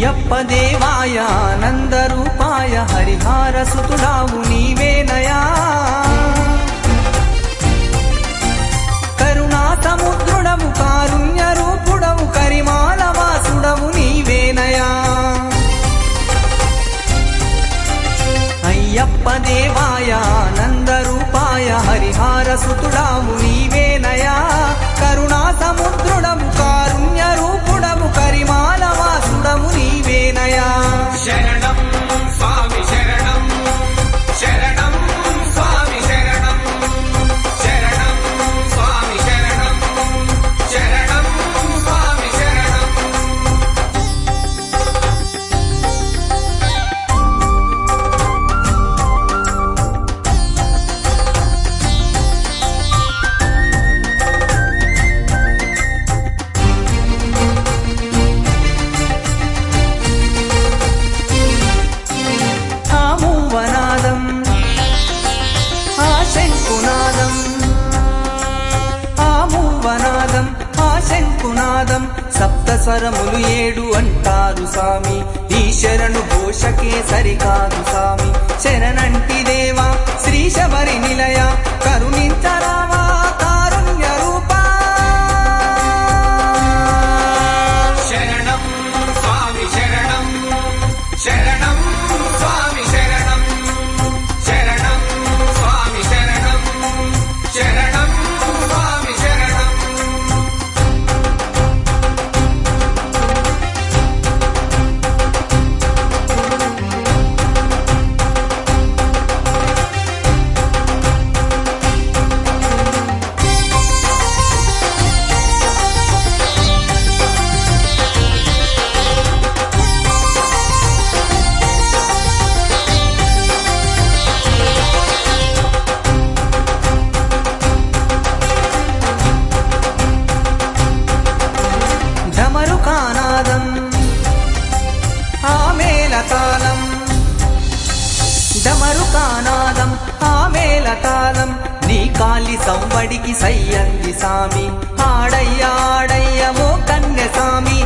అయ్యప్ప దేవాయ ఆనందరూపాయ హరిహార సుతుడావు నీవేనయా కరుణా సముద్రుడవు కారుణ్య రూపుడవు కరిమాల వాసుడవు నీవేనయా అయ్యప్ప దేవాయ ఆనందరూపాయ హరిహార సుతుడావు నీవేనయా కరుణా సముద్రుడవు కారుణ్య రూపుడవు కరిమాల వాసుడవు నీవేనయా శరణం స్వామి శరణం శరణం స్వామి శరణం శరణం స్వామి శరణం శరణం స్వామి శరణం ఆమూవనాదం ఆ శంకునాదం ఆమూవనాదం ఆ శంకునాదం సప్త స్వరములు 7 అంటారు స్వామి ఈ శరణు ఘోషకే సరికాదు స్వామి శరణంటి దేవా శ్రీ శబరి నిలయ కరుణించరావా కారుణ్య రూపా శరణం స్వామి శరణం శరణం స్వామి శరణం శరణం స్వామి శరణం శరణం స్వామి శరణం ఢమరుకానాదం ఆ మేళతాళం ఢమరుకానాదం ఆ మేళతాళం నీ కాలి సంవడికి సయ్యంది సామి ఆడయ్య ఆడయ్య ఓ కన్య సామి